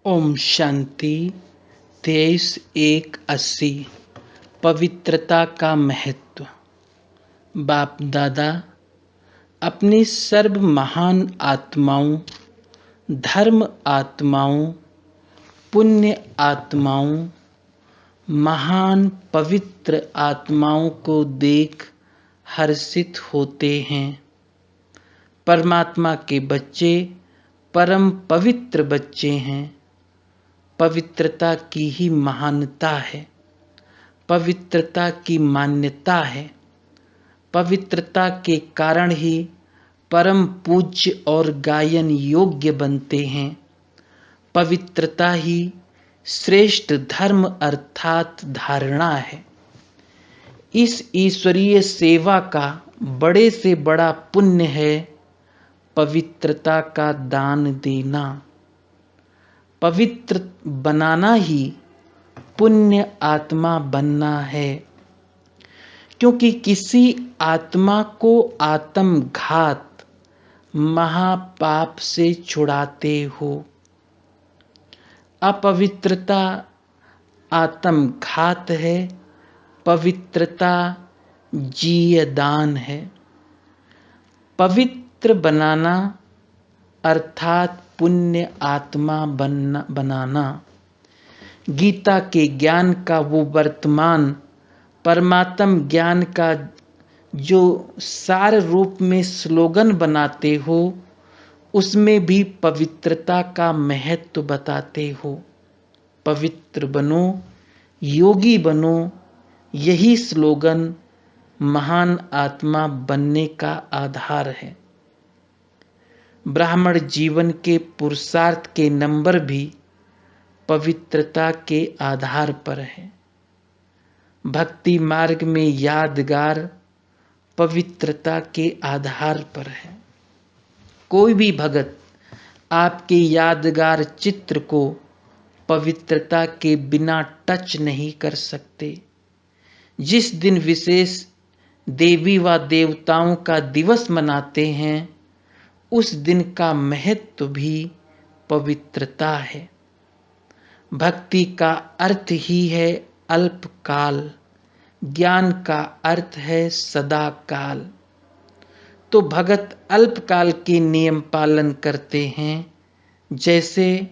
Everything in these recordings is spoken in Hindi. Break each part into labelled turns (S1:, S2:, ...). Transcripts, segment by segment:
S1: ओम शांति 23/1/80। पवित्रता का महत्व। बाप दादा अपनी सर्व महान आत्माओं, धर्म आत्माओं, पुण्य आत्माओं, महान पवित्र आत्माओं को देख हर्षित होते हैं। परमात्मा के बच्चे परम पवित्र बच्चे हैं। पवित्रता की ही महानता है, पवित्रता की मान्यता है। पवित्रता के कारण ही परम पूज्य और गायन योग्य बनते हैं। पवित्रता ही श्रेष्ठ धर्म अर्थात धारणा है। इस ईश्वरीय सेवा का बड़े से बड़ा पुण्य है पवित्रता का दान देना। पवित्र बनाना ही पुण्य आत्मा बनना है, क्योंकि किसी आत्मा को आत्मघात महापाप से छुड़ाते हो। अपवित्रता आत्मघात है, पवित्रता जीयदान है। पवित्र बनाना अर्थात पुण्य आत्मा बनाना। गीता के ज्ञान का वो वर्तमान परमात्म ज्ञान का जो सार रूप में स्लोगन बनाते हो, उसमें भी पवित्रता का महत्व बताते हो। पवित्र बनो, योगी बनो, यही स्लोगन महान आत्मा बनने का आधार है। ब्राह्मण जीवन के पुरुषार्थ के नंबर भी पवित्रता के आधार पर है। भक्ति मार्ग में यादगार पवित्रता के आधार पर है। कोई भी भगत आपके यादगार चित्र को पवित्रता के बिना टच नहीं कर सकते। जिस दिन विशेष देवी व देवताओं का दिवस मनाते हैं, उस दिन का महत्व भी पवित्रता है। भक्ति का अर्थ ही है अल्पकाल, ज्ञान का अर्थ है सदा काल। तो भगत अल्पकाल के नियम पालन करते हैं, जैसे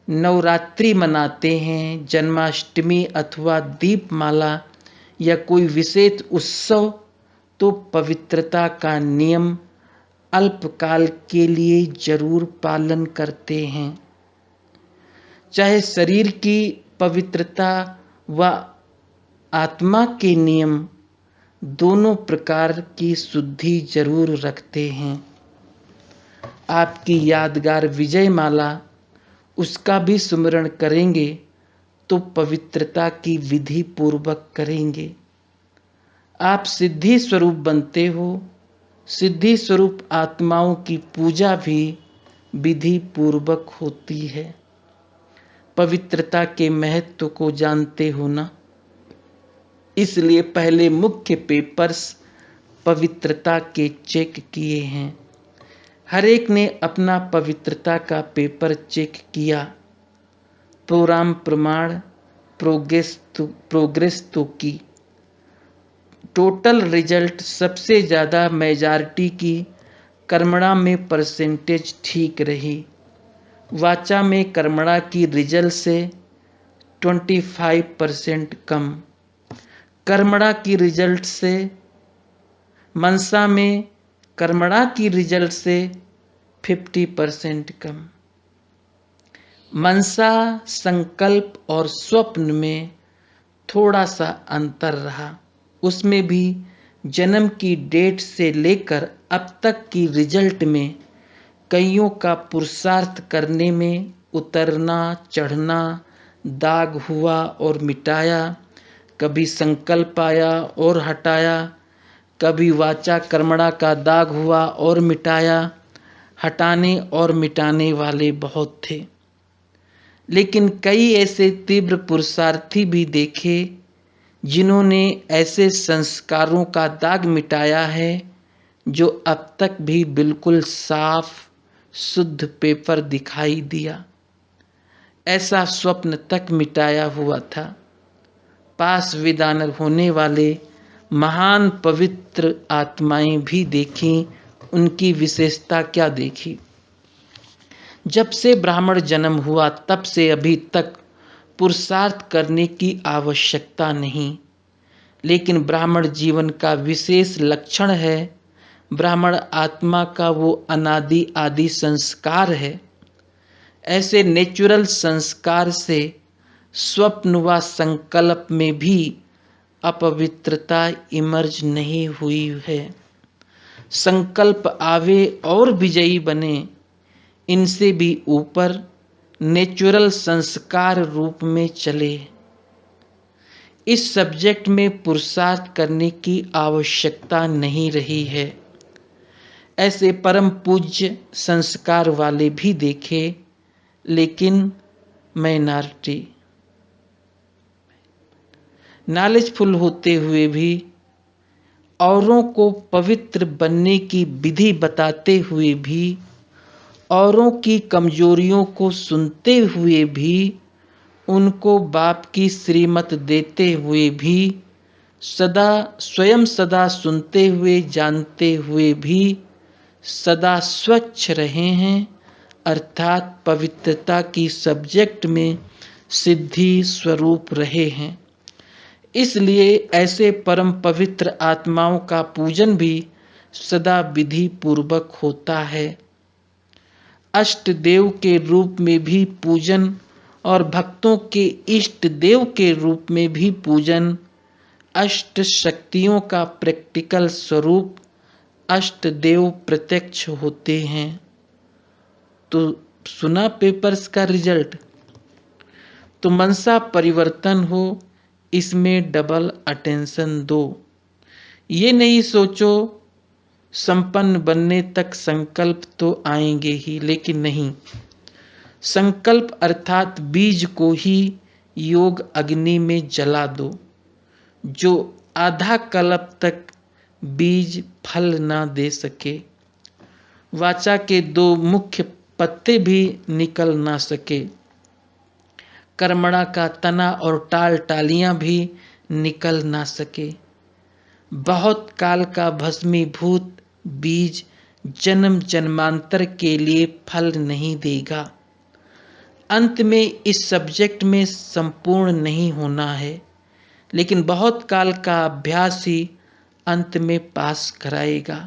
S1: नवरात्रि मनाते हैं, जन्माष्टमी अथवा दीपमाला या कोई विशेष उत्सव, तो पवित्रता का नियम अल्पकाल के लिए जरूर पालन करते हैं। चाहे शरीर की पवित्रता व आत्मा के नियम दोनों प्रकार की शुद्धि जरूर रखते हैं। आपकी यादगार विजय माला, उसका भी स्मरण करेंगे तो पवित्रता की विधि पूर्वक करेंगे। आप सिद्धि स्वरूप बनते हो, सिद्धि स्वरूप आत्माओं की पूजा भी विधि पूर्वक होती है। पवित्रता के महत्व को जानते हो ना, इसलिए पहले मुख्य पेपर्स पवित्रता के चेक किए हैं। हर एक ने अपना पवित्रता का पेपर चेक किया। प्रोग्राम प्रमाण प्रोग्रेस तो की। टोटल रिजल्ट सबसे ज़्यादा मेजॉरिटी की कर्मणा में परसेंटेज ठीक रही। वाचा में कर्मणा की रिजल्ट से 25% कम, कर्मणा की रिजल्ट से मनसा में कर्मणा की रिजल्ट से 50% कम। मनसा, संकल्प और स्वप्न में थोड़ा सा अंतर रहा। उसमें भी जन्म की डेट से लेकर अब तक की रिजल्ट में कईयों का पुरुषार्थ करने में उतरना चढ़ना, दाग हुआ और मिटाया, कभी संकल्प आया और हटाया, कभी वाचा कर्मणा का दाग हुआ और मिटाया। हटाने और मिटाने वाले बहुत थे, लेकिन कई ऐसे तीव्र पुरुषार्थी भी देखे जिन्होंने ऐसे संस्कारों का दाग मिटाया है जो अब तक भी बिल्कुल साफ शुद्ध पेपर दिखाई दिया। ऐसा स्वप्न तक मिटाया हुआ था। पास वेदानर होने वाले महान पवित्र आत्माएं भी देखी, उनकी विशेषता क्या देखी। जब से ब्राह्मण जन्म हुआ तब से अभी तक पुरुषार्थ करने की आवश्यकता नहीं, लेकिन ब्राह्मण जीवन का विशेष लक्षण है, ब्राह्मण आत्मा का वो अनादि आदि संस्कार है। ऐसे नेचुरल संस्कार से स्वप्न व संकल्प में भी अपवित्रता इमर्ज नहीं हुई है। संकल्प आवे और विजयी बने, इनसे भी ऊपर नेचुरल संस्कार रूप में चले। इस सब्जेक्ट में पुरुषार्थ करने की आवश्यकता नहीं रही है। ऐसे परम पूज्य संस्कार वाले भी देखे, लेकिन माइनॉरिटी, नॉलेजफुल होते हुए भी, औरों को पवित्र बनने की विधि बताते हुए भी, औरों की कमजोरियों को सुनते हुए भी, उनको बाप की श्रीमत देते हुए भी, स्वयं सदा सुनते हुए जानते हुए भी सदा स्वच्छ रहे हैं, अर्थात पवित्रता की सब्जेक्ट में सिद्धि स्वरूप रहे हैं। इसलिए ऐसे परम पवित्र आत्माओं का पूजन भी सदा विधि पूर्वक होता है। अष्ट देव के रूप में भी पूजन और भक्तों के इष्ट देव के रूप में भी पूजन, अष्ट शक्तियों का प्रैक्टिकल स्वरूप अष्ट देव प्रत्यक्ष होते हैं। तो सुना पेपर्स का रिजल्ट। तो मनसा परिवर्तन हो, इसमें डबल अटेंशन दो। ये नहीं सोचो संपन्न बनने तक संकल्प तो आएंगे ही, लेकिन नहीं, संकल्प अर्थात बीज को ही योग अग्नि में जला दो, जो आधा कल्प तक बीज फल ना दे सके, वाचा के दो मुख्य पत्ते भी निकल ना सके, कर्मणा का तना और टाल टालियां भी निकल ना सके, बहुत काल का भस्मीभूत बीज जन्म जन्मांतर के लिए फल नहीं देगा। अंत में इस सब्जेक्ट में संपूर्ण नहीं होना है, लेकिन बहुत काल का अभ्यास ही अंत में पास कराएगा।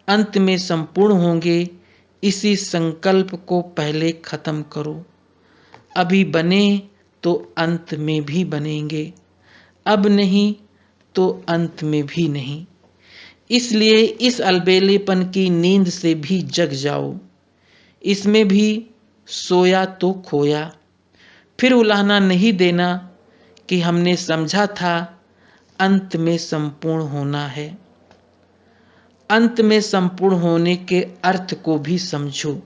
S1: अंत में संपूर्ण होंगे, इसी संकल्प को पहले खत्म करो। अभी बने तो अंत में भी बनेंगे, अब नहीं तो अंत में भी नहीं। इसलिए इस अलबेलेपन की नींद से भी जग जाओ। इसमें भी सोया तो खोया। फिर उलाहना नहीं देना कि हमने समझा था अंत में संपूर्ण होना है। अंत में संपूर्ण होने के अर्थ को भी समझो।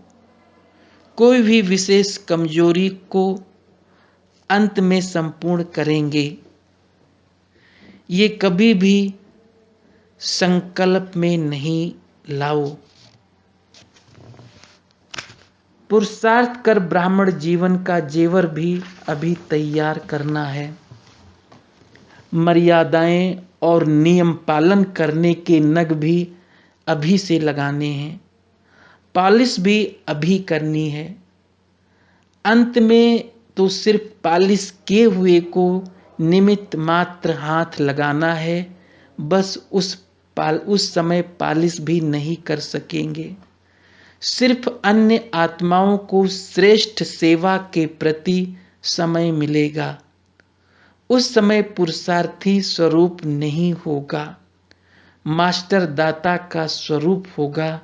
S1: कोई भी विशेष कमजोरी को अंत में संपूर्ण करेंगे, ये कभी भी संकल्प में नहीं लाओ। पुरुषार्थ कर ब्राह्मण जीवन का जेवर भी अभी तैयार करना है। मर्यादाएं और नियम पालन करने के नग भी अभी से लगाने हैं, पॉलिश भी अभी करनी है। अंत में तो सिर्फ पॉलिश किए हुए को निमित्त मात्र हाथ लगाना है, बस उस समय पॉलिश भी नहीं कर सकेंगे। सिर्फ अन्य आत्माओं को श्रेष्ठ सेवा के प्रति समय मिलेगा। उस समय पुरुषार्थी स्वरूप नहीं होगा, मास्टर दाता का स्वरूप होगा।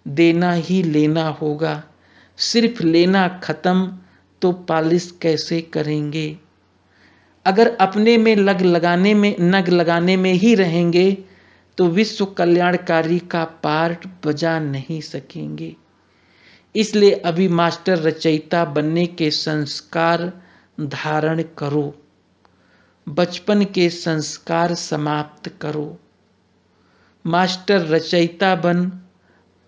S1: देना ही लेना होगा। सिर्फ लेना खत्म तो पॉलिश कैसे करेंगे? अगर अपने में नग लगाने में ही रहेंगे तो विश्व कल्याणकारी का पार्ट बजा नहीं सकेंगे। इसलिए अभी मास्टर रचयिता बनने के संस्कार धारण करो, बचपन के संस्कार समाप्त करो। मास्टर रचयिता बन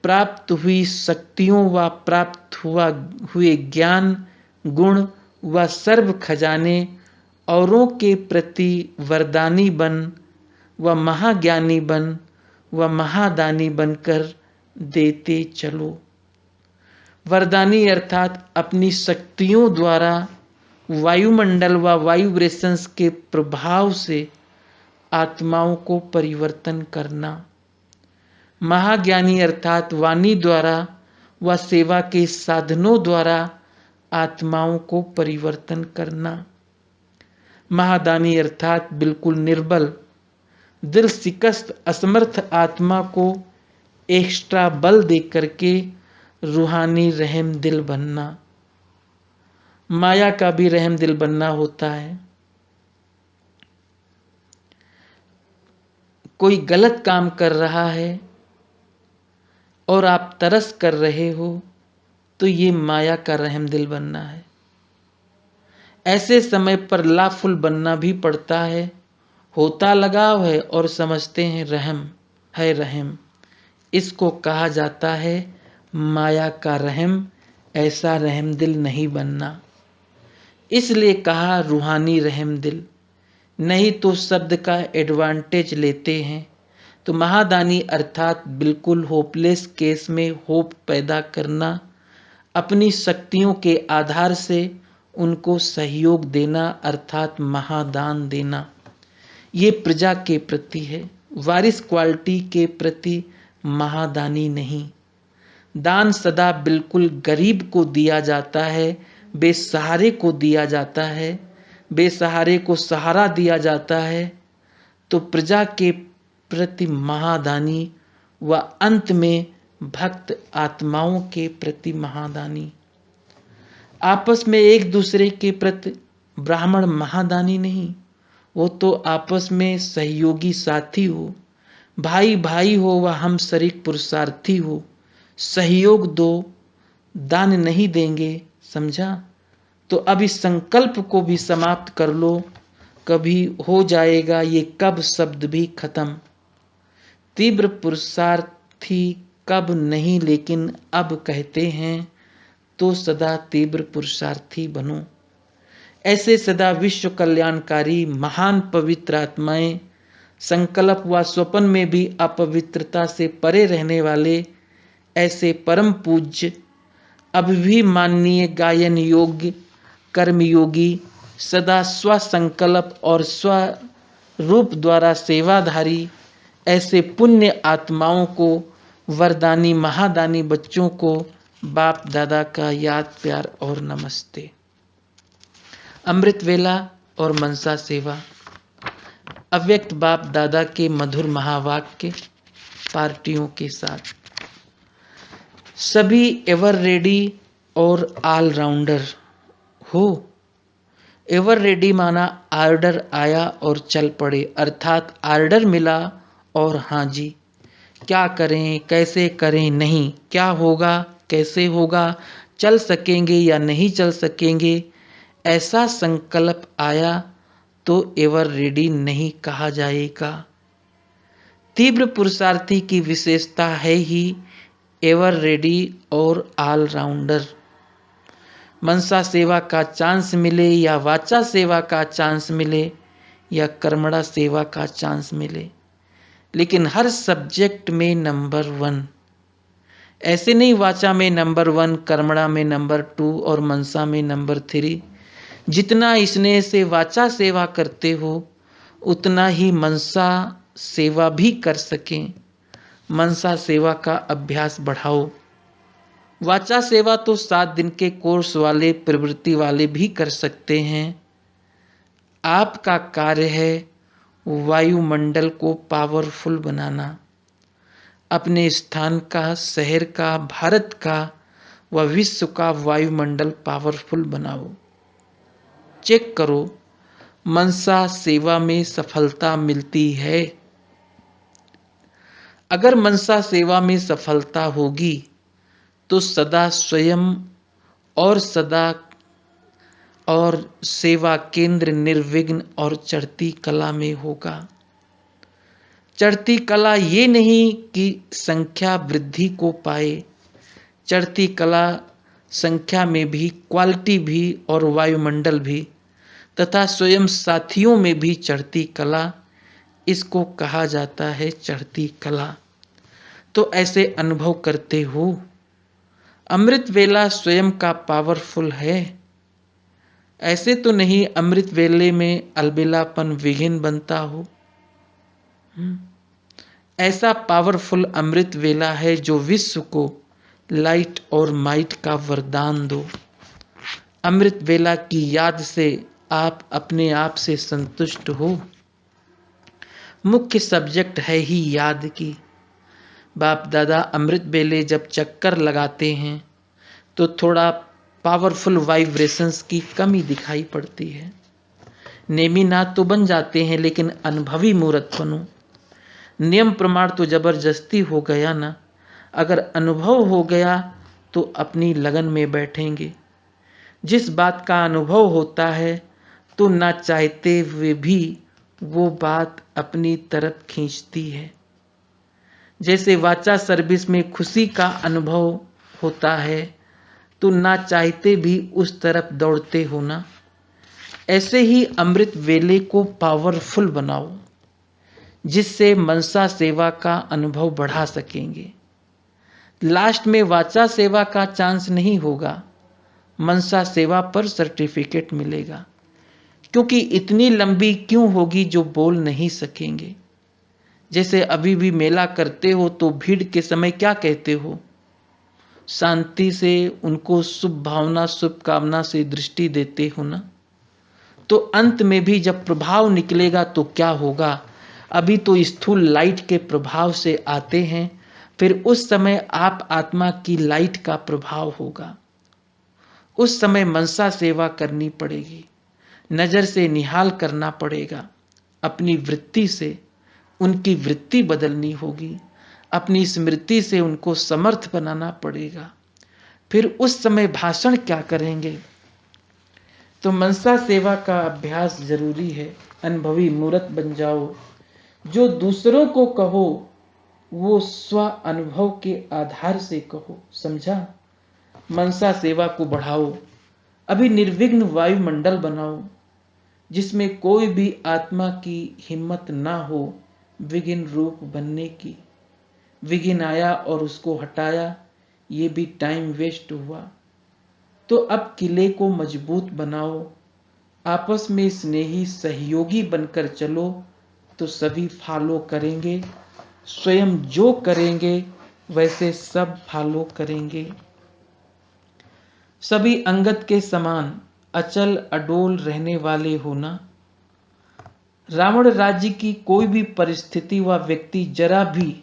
S1: प्राप्त हुई शक्तियों व प्राप्त हुए ज्ञान गुण व सर्व खजाने औरों के प्रति वरदानी बन व महाज्ञानी बन व महादानी बनकर देते चलो। वरदानी अर्थात अपनी शक्तियों द्वारा वायुमंडल व वाइब्रेशंस के प्रभाव से आत्माओं को परिवर्तन करना। महाज्ञानी अर्थात वाणी द्वारा व सेवा के साधनों द्वारा आत्माओं को परिवर्तन करना। महादानी अर्थात बिल्कुल निर्बल, दिल शिकस्त असमर्थ आत्मा को एक्स्ट्रा बल दे करके रूहानी रहम दिल बनना। माया का भी रहम दिल बनना होता है। कोई गलत काम कर रहा है और आप तरस कर रहे हो तो ये माया का रहम दिल बनना है। ऐसे समय पर लाफुल बनना भी पड़ता है। होता लगाव है और समझते हैं रहम है रहम, इसको कहा जाता है माया का रहम। ऐसा रहम दिल नहीं बनना, इसलिए कहा रूहानी रहम दिल। नहीं तो शब्द का एडवांटेज लेते हैं तो महादानी अर्थात बिल्कुल होपलेस केस में होप पैदा करना, अपनी शक्तियों के आधार से उनको सहयोग देना अर्थात महादान देना। ये प्रजा के प्रति है, वारिस क्वालिटी के प्रति महादानी नहीं। दान सदा बिल्कुल गरीब को दिया जाता है, बेसहारे को दिया जाता है, बेसहारे को सहारा दिया जाता है। तो प्रजा के प्रति महादानी व अंत में भक्त आत्माओं के प्रति महादानी। आपस में एक दूसरे के प्रति ब्राह्मण महादानी नहीं, वो तो आपस में सहयोगी साथी हो, भाई भाई हो व हम शरीक पुरुषार्थी हो। सहयोग दो, दान नहीं देंगे, समझा? तो अब इस संकल्प को भी समाप्त कर लो, कभी हो जाएगा ये कब शब्द भी खत्म। तीव्र पुरुषार्थी कब नहीं, लेकिन अब कहते हैं तो सदा तीव्र पुरुषार्थी बनो। ऐसे सदा विश्व कल्याणकारी महान पवित्र आत्माएं, संकल्प व स्वप्न में भी अपवित्रता से परे रहने वाले ऐसे परम पूज्य, अब भी माननीय, गायन योग्य, कर्मयोगी, सदा स्वसंकल्प और स्वरूप द्वारा सेवाधारी ऐसे पुण्य आत्माओं को, वरदानी महादानी बच्चों को बाप दादा का याद प्यार और नमस्ते। अमृत वेला और मनसा सेवा, अव्यक्त बाप दादा के मधुर महावाक्य पार्टियों के साथ। सभी एवर रेडी और ऑलराउंडर हो। एवर रेडी माना आर्डर आया और चल पड़े, अर्थात आर्डर मिला और हाँ जी, क्या करें कैसे करें, नहीं क्या होगा कैसे होगा, चल सकेंगे या नहीं चल सकेंगे, ऐसा संकल्प आया तो एवर रेडी नहीं कहा जाएगा। तीव्र पुरुषार्थी की विशेषता है ही एवर रेडी और ऑलराउंडर। मनसा सेवा का चांस मिले या वाचा सेवा का चांस मिले या कर्मणा सेवा का चांस मिले, लेकिन हर सब्जेक्ट में नंबर 1। ऐसे नहीं वाचा में नंबर 1, कर्मणा में नंबर 2 और मनसा में नंबर 3। जितना स्नेह से वाचा सेवा करते हो उतना ही मनसा सेवा भी कर सकें। मनसा सेवा का अभ्यास बढ़ाओ। वाचा सेवा तो 7 दिन के कोर्स वाले, प्रवृत्ति वाले भी कर सकते हैं। आपका कार्य है वायुमंडल को पावरफुल बनाना, अपने स्थान का, शहर का, भारत का व विश्व का वायुमंडल पावरफुल बनाओ। चेक करो, मनसा सेवा में सफलता मिलती है। अगर मनसा सेवा में सफलता होगी तो सदा स्वयं और सदा और सेवा केंद्र निर्विघ्न और चढ़ती कला में होगा। चढ़ती कला ये नहीं कि संख्या वृद्धि को पाए, चढ़ती कला संख्या में भी, क्वालिटी भी और वायुमंडल भी तथा स्वयं साथियों में भी चढ़ती कला, इसको कहा जाता है चढ़ती कला। तो ऐसे अनुभव करते हो, अमृत वेला स्वयं का पावरफुल है। ऐसे तो नहीं अमृत वेले में अलबेलापन विघ्न बनता हो। ऐसा पावरफुल अमृत वेला है जो विश्व को लाइट और माइट का वरदान दो। अमृत वेला की याद से आप अपने आप से संतुष्ट हो। मुख्य सब्जेक्ट है ही याद की। बाप दादा अमृत वेले जब चक्कर लगाते हैं तो थोड़ा पावरफुल वाइब्रेशंस की कमी दिखाई पड़ती है। नेमीनाथ तो बन जाते हैं लेकिन अनुभवी मूर्त बनो। नियम प्रमाण तो जबरदस्ती हो गया ना। अगर अनुभव हो गया तो अपनी लगन में बैठेंगे। जिस बात का अनुभव होता है तो ना चाहते हुए भी वो बात अपनी तरफ खींचती है। जैसे वाचा सर्विस में खुशी का अनुभव होता है तो ना चाहते भी उस तरफ दौड़ते हो ना। ऐसे ही अमृत वेले को पावरफुल बनाओ जिससे मनसा सेवा का अनुभव बढ़ा सकेंगे। लास्ट में वाचा सेवा का चांस नहीं होगा, मनसा सेवा पर सर्टिफिकेट मिलेगा। क्योंकि इतनी लंबी क्यों होगी जो बोल नहीं सकेंगे। जैसे अभी भी मेला करते हो तो भीड़ के समय क्या कहते हो? शांति से उनको शुभ भावना शुभ कामना से दृष्टि देते हो ना। तो अंत में भी जब प्रभाव निकलेगा तो क्या होगा? अभी तो स्थूल लाइट के प्रभाव से आते हैं, फिर उस समय आप आत्मा की लाइट का प्रभाव होगा। उस समय मनसा सेवा करनी पड़ेगी, नजर से निहाल करना पड़ेगा, अपनी वृत्ति से उनकी वृत्ति बदलनी होगी, अपनी स्मृति से उनको समर्थ बनाना पड़ेगा। फिर उस समय भाषण क्या करेंगे? तो मनसा सेवा का अभ्यास जरूरी है। अनुभवी मूर्त बन जाओ। जो दूसरों को कहो वो स्व अनुभव के आधार से कहो। समझा? मनसा सेवा को बढ़ाओ। अभी निर्विघ्न वायुमंडल बनाओ जिसमें कोई भी आत्मा की हिम्मत ना हो विघ्न रूप बनने की। विघ्न आया और उसको हटाया, ये भी टाइम वेस्ट हुआ। तो अब किले को मजबूत बनाओ, आपस में स्नेही सहयोगी बनकर चलो तो सभी फॉलो करेंगे। स्वयं जो करेंगे वैसे सब फॉलो करेंगे। सभी अंगत के समान अचल अडोल रहने वाले होना। रावण राज्य की कोई भी परिस्थिति व व्यक्ति जरा भी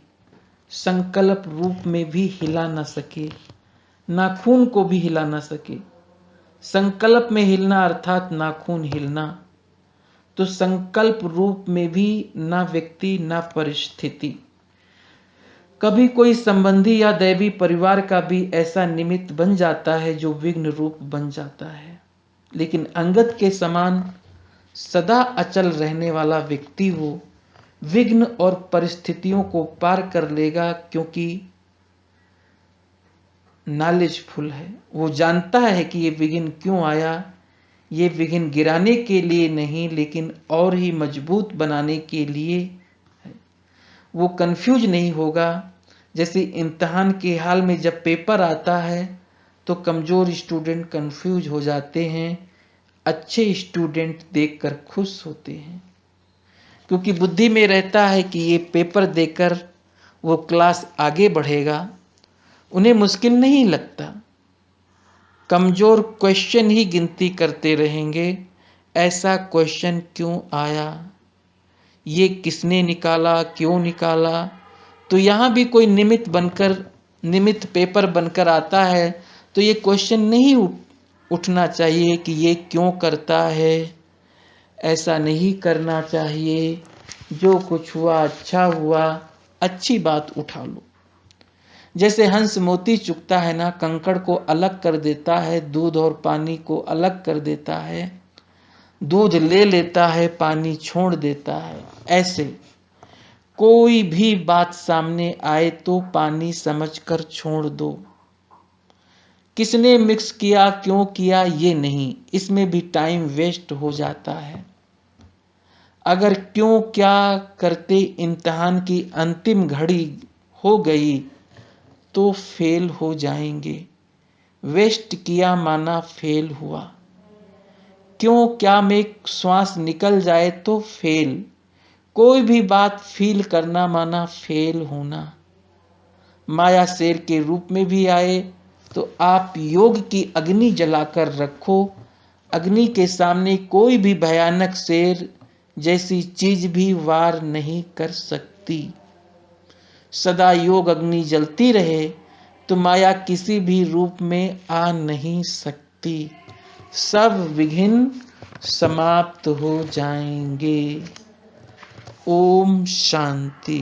S1: संकल्प रूप में भी हिला न सके, नाखून को भी हिला न सके। संकल्प में हिलना अर्थात नाखून हिलना। तो संकल्प रूप में भी ना व्यक्ति ना परिस्थिति। कभी कोई संबंधी या दैवी परिवार का भी ऐसा निमित्त बन जाता है जो विघ्न रूप बन जाता है। लेकिन अंगत के समान सदा अचल रहने वाला व्यक्ति हो विघ्न और परिस्थितियों को पार कर लेगा, क्योंकि नॉलेजफुल है। वो जानता है कि ये विघ्न क्यों आया। ये विघ्न गिराने के लिए नहीं लेकिन और ही मजबूत बनाने के लिए है। वो कंफ्यूज नहीं होगा। जैसे इम्तिहान के हाल में जब पेपर आता है तो कमजोर स्टूडेंट कंफ्यूज हो जाते हैं, अच्छे स्टूडेंट देखकर खुश होते हैं, क्योंकि बुद्धि में रहता है कि ये पेपर देकर वो क्लास आगे बढ़ेगा। उन्हें मुश्किल नहीं लगता। कमजोर क्वेश्चन ही गिनती करते रहेंगे, ऐसा क्वेश्चन क्यों आया, ये किसने निकाला, क्यों निकाला। तो यहाँ भी कोई निमित्त पेपर बनकर आता है तो ये क्वेश्चन नहीं उठना चाहिए कि ये क्यों करता है, ऐसा नहीं करना चाहिए। जो कुछ हुआ अच्छा हुआ, अच्छी बात उठा लो। जैसे हंस मोती चुगता है ना, कंकड़ को अलग कर देता है, दूध और पानी को अलग कर देता है, दूध ले लेता है पानी छोड़ देता है। ऐसे कोई भी बात सामने आए तो पानी समझकर छोड़ दो, किसने मिक्स किया, क्यों किया, ये नहीं, इसमें भी टाइम वेस्ट हो जाता है। अगर क्यों क्या करते इम्तिहान की अंतिम घड़ी हो गई तो फेल हो जाएंगे। वेस्ट किया माना फेल हुआ। क्यों क्या में श्वास निकल जाए तो फेल। कोई भी बात फील करना माना फेल होना। माया शेर के रूप में भी आए तो आप योग की अग्नि जलाकर रखो। अग्नि के सामने कोई भी भयानक शेर जैसी चीज भी वार नहीं कर सकती। सदा योग अग्नि जलती रहे तो माया किसी भी रूप में आ नहीं सकती। सब विघ्न समाप्त हो जाएंगे। ओम शांति।